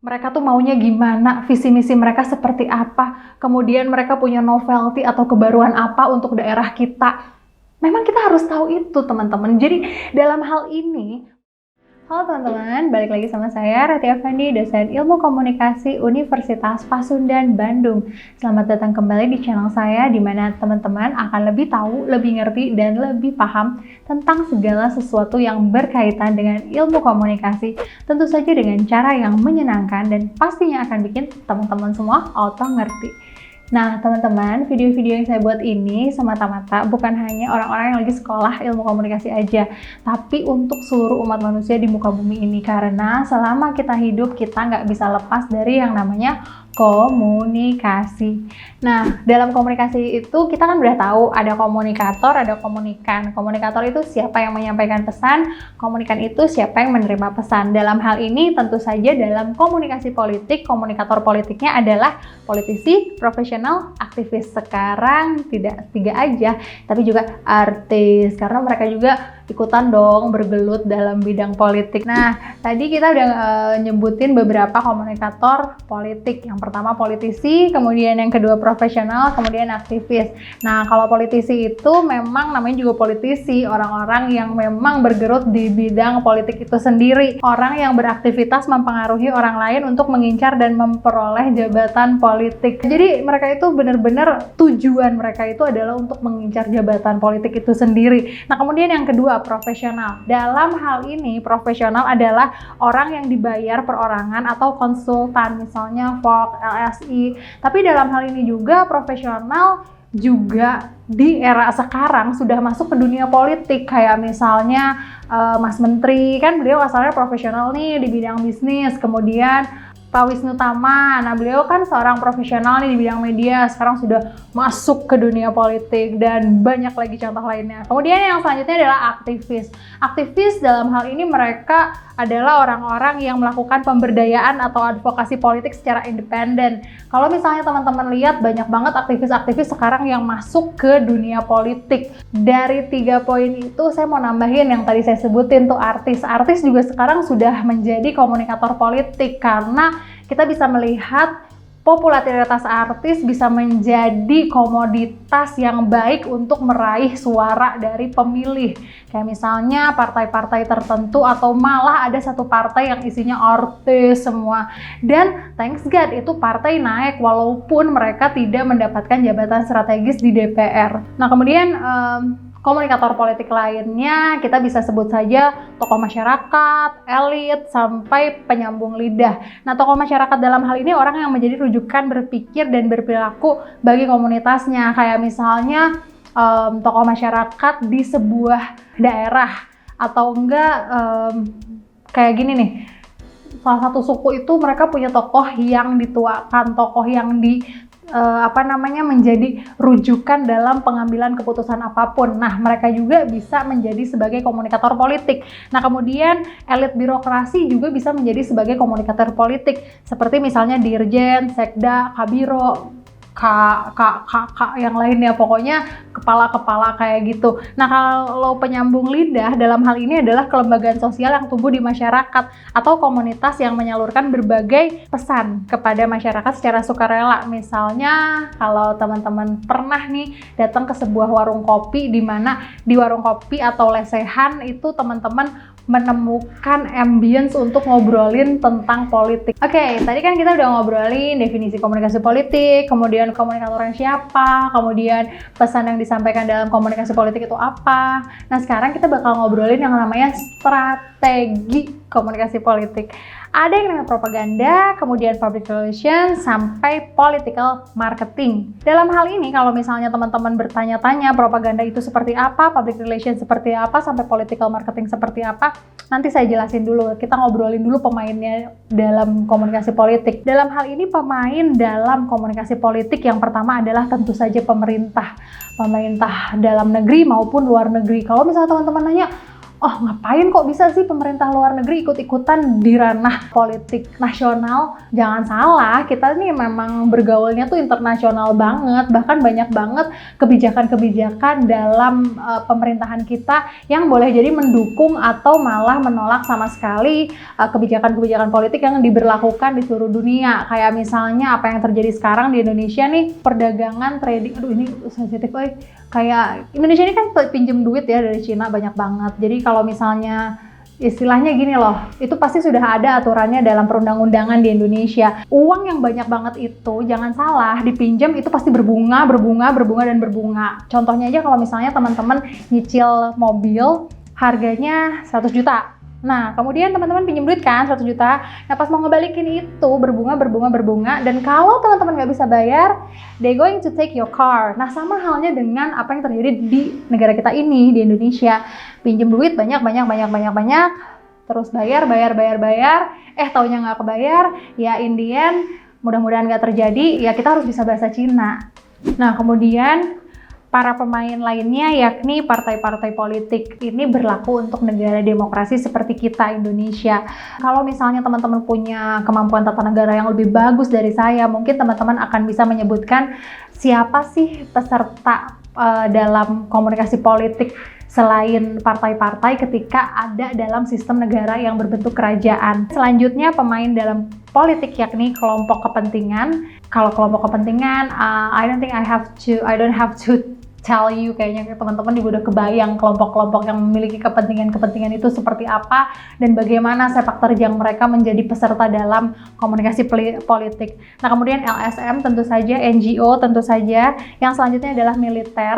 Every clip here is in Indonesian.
Mereka tuh maunya gimana, visi misi mereka seperti apa, kemudian mereka punya novelty atau kebaruan apa untuk daerah kita. Memang kita harus tahu itu, teman-teman. Jadi dalam hal ini, halo teman-teman, balik lagi sama saya Rati Effendi, dosen Ilmu Komunikasi Universitas Pasundan Bandung. Selamat datang kembali di channel saya, di mana teman-teman akan lebih tahu, lebih ngerti, dan lebih paham tentang segala sesuatu yang berkaitan dengan ilmu komunikasi. Tentu saja dengan cara yang menyenangkan dan pastinya akan bikin teman-teman semua auto ngerti. Nah teman-teman, video-video yang saya buat ini semata-mata bukan hanya orang-orang yang lagi sekolah ilmu komunikasi aja, tapi untuk seluruh umat manusia di muka bumi ini, karena selama kita hidup kita nggak bisa lepas dari yang namanya komunikasi. Nah, dalam komunikasi itu kita kan udah tahu ada komunikator, ada komunikan. Komunikator itu siapa yang menyampaikan pesan, komunikan itu siapa yang menerima pesan. Dalam hal ini tentu saja dalam komunikasi politik, komunikator politiknya adalah politisi, profesional, aktivis. Sekarang tidak tiga aja, tapi juga artis, karena mereka juga ikutan dong bergelut dalam bidang politik. Nah, tadi kita udah nyebutin beberapa komunikator politik. Yang pertama politisi, kemudian yang kedua profesional, kemudian aktivis. Nah, kalau politisi itu memang namanya juga politisi, orang-orang yang memang bergelut di bidang politik itu sendiri. Orang yang beraktivitas mempengaruhi orang lain untuk mengincar dan memperoleh jabatan politik. Jadi mereka itu benar-benar tujuan mereka itu adalah untuk mengincar jabatan politik itu sendiri. Nah, kemudian yang kedua profesional. Dalam hal ini profesional adalah orang yang dibayar perorangan atau konsultan, misalnya Vogue, LSI. Tapi dalam hal ini juga profesional juga di era sekarang sudah masuk ke dunia politik, kayak misalnya Mas Menteri, kan beliau asalnya profesional nih di bidang bisnis. Kemudian Pak Wisnu Tama, nah beliau kan seorang profesional nih di bidang media, sekarang sudah masuk ke dunia politik, dan banyak lagi contoh lainnya. Kemudian yang selanjutnya adalah aktivis. Aktivis dalam hal ini mereka adalah orang-orang yang melakukan pemberdayaan atau advokasi politik secara independen. Kalau misalnya teman-teman lihat, banyak banget aktivis-aktivis sekarang yang masuk ke dunia politik. Dari 3 poin itu saya mau nambahin yang tadi saya sebutin tuh artis. Artis juga sekarang sudah menjadi komunikator politik, karena kita bisa melihat popularitas artis bisa menjadi komoditas yang baik untuk meraih suara dari pemilih. Kayak misalnya partai-partai tertentu, atau malah ada satu partai yang isinya artis semua. Dan thanks God itu partai naik walaupun mereka tidak mendapatkan jabatan strategis di DPR. Nah kemudian komunikator politik lainnya kita bisa sebut saja tokoh masyarakat, elit, sampai penyambung lidah. Nah, tokoh masyarakat dalam hal ini orang yang menjadi rujukan berpikir dan berperilaku bagi komunitasnya. Kayak misalnya tokoh masyarakat di sebuah daerah, atau enggak kayak gini nih. Salah satu suku itu mereka punya tokoh yang dituakan, tokoh yang menjadi rujukan dalam pengambilan keputusan apapun. Nah, mereka juga bisa menjadi sebagai komunikator politik. Nah, kemudian elit birokrasi juga bisa menjadi sebagai komunikator politik, seperti misalnya Dirjen, Sekda, Kabiro, yang lainnya, pokoknya kepala-kepala kayak gitu. Nah, kalau penyambung lidah dalam hal ini adalah kelembagaan sosial yang tumbuh di masyarakat atau komunitas yang menyalurkan berbagai pesan kepada masyarakat secara sukarela. Misalnya kalau teman-teman pernah nih datang ke sebuah warung kopi, di mana di warung kopi atau lesehan itu teman-teman menemukan ambience untuk ngobrolin tentang politik. Oke, tadi kan kita udah ngobrolin definisi komunikasi politik, kemudian komunikatornya siapa, kemudian pesan yang disampaikan dalam komunikasi politik itu apa. Nah, sekarang kita bakal ngobrolin yang namanya strategi komunikasi politik. Ada yang namanya propaganda, kemudian public relations, sampai political marketing. Dalam hal ini, kalau misalnya teman-teman bertanya-tanya propaganda itu seperti apa, public relations seperti apa, sampai political marketing seperti apa, nanti saya jelasin dulu. Kita ngobrolin dulu pemainnya dalam komunikasi politik. Dalam hal ini, pemain dalam komunikasi politik yang pertama adalah tentu saja pemerintah. Pemerintah dalam negeri maupun luar negeri. Kalau misalnya teman-teman nanya, oh ngapain kok bisa sih pemerintah luar negeri ikut-ikutan di ranah politik nasional? Jangan salah, kita nih memang bergaulnya tuh internasional banget, bahkan banyak banget kebijakan-kebijakan dalam pemerintahan kita yang boleh jadi mendukung atau malah menolak sama sekali kebijakan-kebijakan politik yang diberlakukan di seluruh dunia. Kayak misalnya apa yang terjadi sekarang di Indonesia nih, perdagangan, trading, aduh ini sensitif, kayak Indonesia ini kan pinjem duit ya dari Cina banyak banget. Jadi kalau misalnya istilahnya gini loh, itu pasti sudah ada aturannya dalam perundang-undangan di Indonesia. Uang yang banyak banget itu, jangan salah, dipinjam itu pasti berbunga, dan berbunga. Contohnya aja kalau misalnya teman-teman nyicil mobil, harganya 100 juta. Nah, kemudian teman-teman pinjam duit kan 100 juta. Nah, pas mau ngebalikin itu berbunga. Dan kalau teman-teman nggak bisa bayar, they going to take your car. Nah, sama halnya dengan apa yang terjadi di negara kita ini, di Indonesia. Pinjam duit banyak. Terus bayar. Taunya nggak kebayar. Ya, in the end, mudah-mudahan nggak terjadi. Ya, kita harus bisa bahasa Cina. Nah, kemudian para pemain lainnya yakni partai-partai politik ini berlaku untuk negara demokrasi seperti kita Indonesia. Kalau misalnya teman-teman punya kemampuan tata negara yang lebih bagus dari saya, mungkin teman-teman akan bisa menyebutkan siapa sih peserta dalam komunikasi politik selain partai-partai ketika ada dalam sistem negara yang berbentuk kerajaan. Selanjutnya pemain dalam politik yakni kelompok kepentingan. Kalau kelompok kepentingan, I don't have to tell you, kayaknya teman-teman juga udah kebayang kelompok-kelompok yang memiliki kepentingan-kepentingan itu seperti apa dan bagaimana sepak terjang mereka menjadi peserta dalam komunikasi politik. Nah, kemudian LSM tentu saja, NGO tentu saja. Yang selanjutnya adalah militer.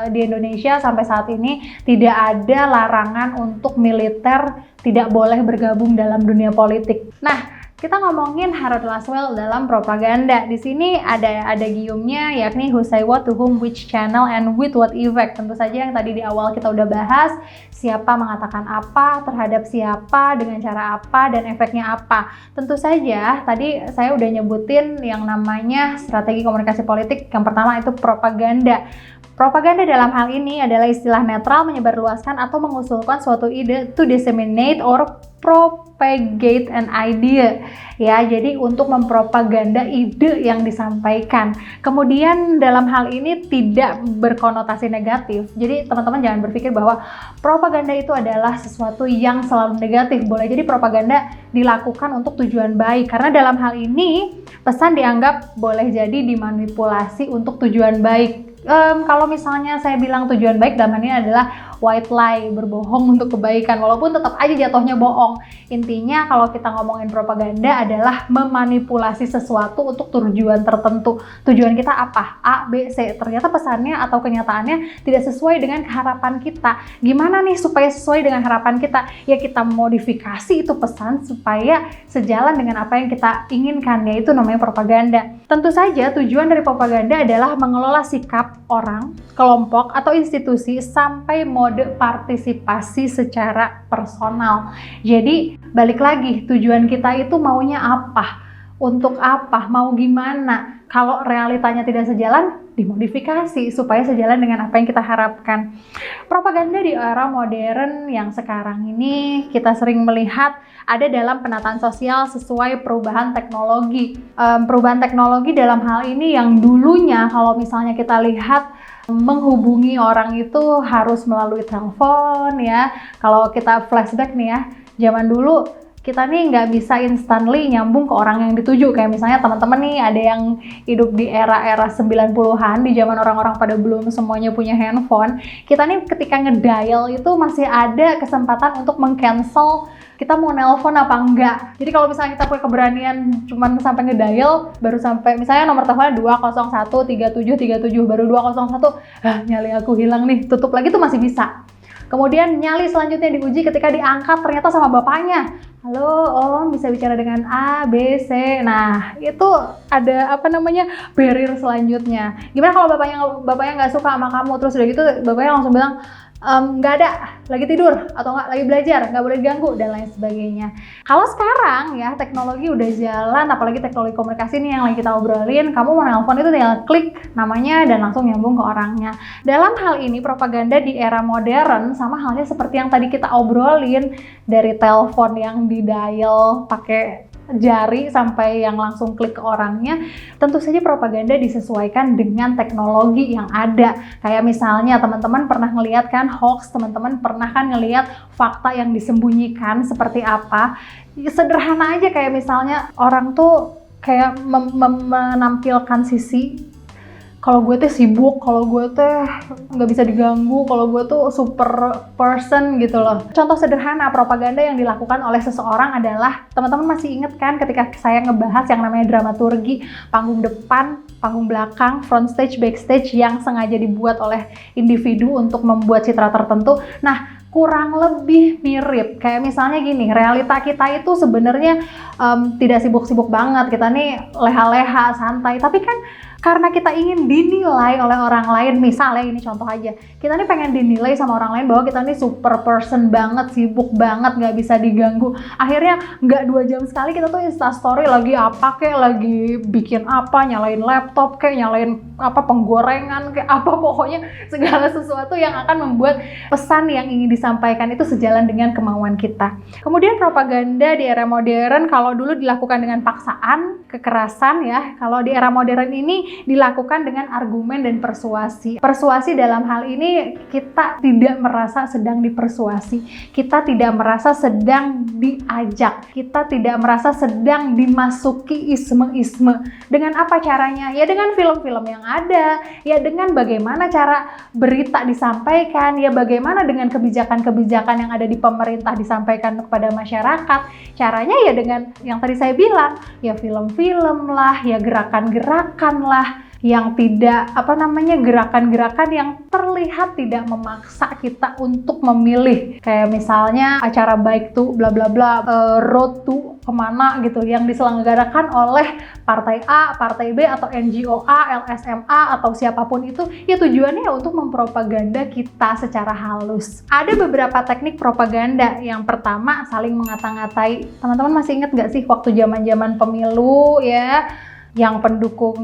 Di Indonesia sampai saat ini tidak ada larangan untuk militer tidak boleh bergabung dalam dunia politik. Nah, kita ngomongin Harold Laswell dalam propaganda. Di sini ada giumnya, yakni who say what to whom, which channel, and with what effect. Tentu saja yang tadi di awal kita udah bahas, siapa mengatakan apa, terhadap siapa, dengan cara apa, dan efeknya apa. Tentu saja tadi saya udah nyebutin yang namanya strategi komunikasi politik. Yang pertama itu propaganda. Propaganda dalam hal ini adalah istilah netral menyebarluaskan atau mengusulkan suatu ide to disseminate or propagate an idea. Ya, jadi untuk mempropaganda ide yang disampaikan. Kemudian dalam hal ini tidak berkonotasi negatif. Jadi teman-teman jangan berpikir bahwa propaganda itu adalah sesuatu yang selalu negatif. Boleh jadi propaganda dilakukan untuk tujuan baik. Karena dalam hal ini pesan dianggap boleh jadi dimanipulasi untuk tujuan baik. Kalau misalnya saya bilang tujuan baik dalam hal ini adalah white lie, berbohong untuk kebaikan, walaupun tetap aja jatuhnya bohong. Intinya kalau kita ngomongin propaganda adalah memanipulasi sesuatu untuk tujuan tertentu. Tujuan kita apa? A, B, C. Ternyata pesannya atau kenyataannya tidak sesuai dengan harapan kita. Gimana nih supaya sesuai dengan harapan kita? Ya kita modifikasi itu pesan supaya sejalan dengan apa yang kita inginkan, yaitu namanya propaganda. Tentu saja tujuan dari propaganda adalah mengelola sikap orang, kelompok, atau institusi sampai mode partisipasi secara personal. Jadi balik lagi, tujuan kita itu maunya apa? Untuk apa? Mau gimana? Kalau realitanya tidak sejalan, dimodifikasi supaya sejalan dengan apa yang kita harapkan. Propaganda di era modern yang sekarang ini kita sering melihat ada dalam penataan sosial sesuai perubahan teknologi. Perubahan teknologi dalam hal ini yang dulunya kalau misalnya kita lihat menghubungi orang itu harus melalui telepon ya. Kalau kita flashback nih ya, zaman dulu kita nih nggak bisa instantly nyambung ke orang yang dituju. Kayak misalnya teman-teman nih ada yang hidup di era-era 90-an, di zaman orang-orang pada belum semuanya punya handphone. Kita nih ketika ngedial itu masih ada kesempatan untuk meng-cancel kita mau nelpon apa enggak. Jadi kalau misalnya kita punya keberanian cuman sampai ngedial, baru sampai misalnya nomor teleponnya 2013737 baru 201, nyali aku hilang nih, tutup lagi tuh masih bisa. Kemudian nyali selanjutnya diuji ketika diangkat ternyata sama bapaknya. Halo, Om, bisa bicara dengan A, B, C. Nah, itu ada barrier selanjutnya. Gimana kalau bapaknya nggak suka sama kamu, terus udah gitu bapaknya langsung bilang, nggak ada, lagi tidur atau nggak lagi belajar, nggak boleh diganggu dan lain sebagainya. Kalau sekarang ya teknologi udah jalan, apalagi teknologi komunikasi nih yang lagi kita obrolin, kamu mau nelpon itu tinggal klik namanya dan langsung nyambung ke orangnya. Dalam hal ini propaganda di era modern sama halnya seperti yang tadi kita obrolin, dari telepon yang di dial pakai jari sampai yang langsung klik ke orangnya, tentu saja propaganda disesuaikan dengan teknologi yang ada. Kayak misalnya teman-teman pernah ngelihat kan hoax, teman-teman pernah kan ngelihat fakta yang disembunyikan seperti apa. Sederhana aja kayak misalnya orang tuh kayak menampilkan sisi kalau gue tuh sibuk, kalau gue tuh nggak bisa diganggu, kalau gue tuh super person gitu loh. Contoh sederhana propaganda yang dilakukan oleh seseorang adalah, teman-teman masih inget kan ketika saya ngebahas yang namanya dramaturgi, panggung depan, panggung belakang, front stage, backstage yang sengaja dibuat oleh individu untuk membuat citra tertentu. Nah, kurang lebih mirip. Kayak misalnya gini, realita kita itu sebenarnya tidak sibuk-sibuk banget. Kita nih leha-leha, santai. Tapi kan karena kita ingin dinilai oleh orang lain, misalnya ini contoh aja, kita nih pengen dinilai sama orang lain bahwa kita nih super person banget, sibuk banget, nggak bisa diganggu. Akhirnya nggak 2 jam sekali kita tuh instastory lagi apa kek, lagi bikin apa, nyalain laptop kek, nyalain apa penggorengan kek, apa pokoknya segala sesuatu yang akan membuat pesan yang ingin disampaikan itu sejalan dengan kemauan kita. Kemudian propaganda di era modern, kalau dulu dilakukan dengan paksaan, kekerasan ya, kalau di era modern ini dilakukan dengan argumen dan persuasi. Persuasi dalam hal ini kita tidak merasa sedang dipersuasi, kita tidak merasa sedang diajak, kita tidak merasa sedang dimasuki isme-isme. Dengan apa caranya? Ya dengan film-film yang ada, ya dengan bagaimana cara berita disampaikan, ya bagaimana dengan kebijakan-kebijakan yang ada di pemerintah disampaikan kepada masyarakat. Caranya ya dengan yang tadi saya bilang, ya film-film lah, ya gerakan-gerakan lah, yang tidak gerakan-gerakan yang terlihat tidak memaksa kita untuk memilih, kayak misalnya acara baik tuh bla bla bla, road to kemana gitu yang diselenggarakan oleh partai A, partai B atau NGO A, LSM A atau siapapun itu, ya tujuannya untuk mempropaganda kita secara halus. Ada beberapa teknik propaganda. Yang pertama, saling mengata-ngatai. Teman-teman masih ingat nggak sih waktu zaman-zaman pemilu ya, yang pendukung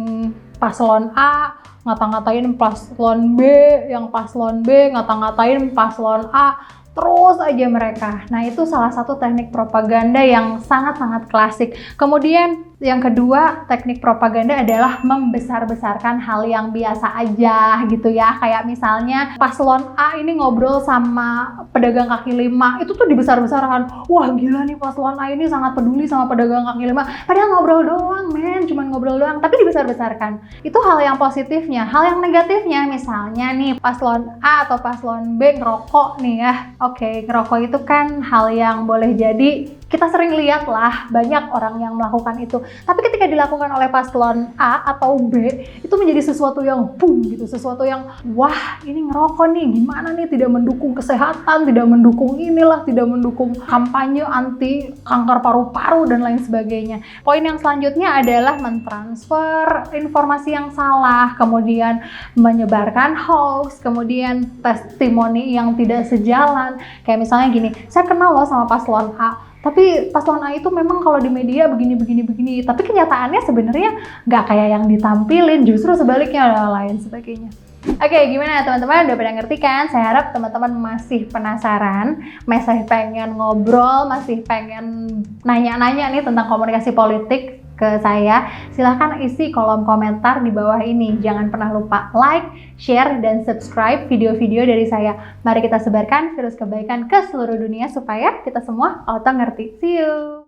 paslon A ngata-ngatain paslon B, yang paslon B ngata-ngatain paslon A, terus aja mereka. Nah, itu salah satu teknik propaganda yang sangat-sangat klasik. Kemudian yang kedua, teknik propaganda adalah membesar-besarkan hal yang biasa aja gitu ya. Kayak misalnya paslon A ini ngobrol sama pedagang kaki lima, itu tuh dibesar-besarkan. Wah gila nih paslon A ini sangat peduli sama pedagang kaki lima. Padahal ngobrol doang men, cuman ngobrol doang, tapi dibesar-besarkan. Itu hal yang positifnya. Hal yang negatifnya misalnya nih paslon A atau paslon B ngerokok nih ya. Oke, ngerokok itu kan hal yang boleh jadi kita sering lihat lah banyak orang yang melakukan itu. Tapi ketika dilakukan oleh paslon A atau B, itu menjadi sesuatu yang boom gitu, sesuatu yang wah ini ngerokok nih, gimana nih, tidak mendukung kesehatan, tidak mendukung inilah, tidak mendukung kampanye anti kanker paru-paru dan lain sebagainya. Poin yang selanjutnya adalah mentransfer informasi yang salah, kemudian menyebarkan hoax, kemudian testimoni yang tidak sejalan. Kayak misalnya gini, saya kenal loh sama paslon A, tapi paslon A itu memang kalau di media begini, tapi kenyataannya sebenarnya nggak kayak yang ditampilin, justru sebaliknya dan lain sebagainya. Oke, gimana teman-teman? Udah pada ngerti kan? Saya harap teman-teman masih penasaran, masih pengen ngobrol, masih pengen nanya-nanya nih tentang komunikasi politik ke saya. Silahkan isi kolom komentar di bawah ini. Jangan pernah lupa like, share, dan subscribe video-video dari saya. Mari kita sebarkan virus kebaikan ke seluruh dunia supaya kita semua auto ngerti. See you!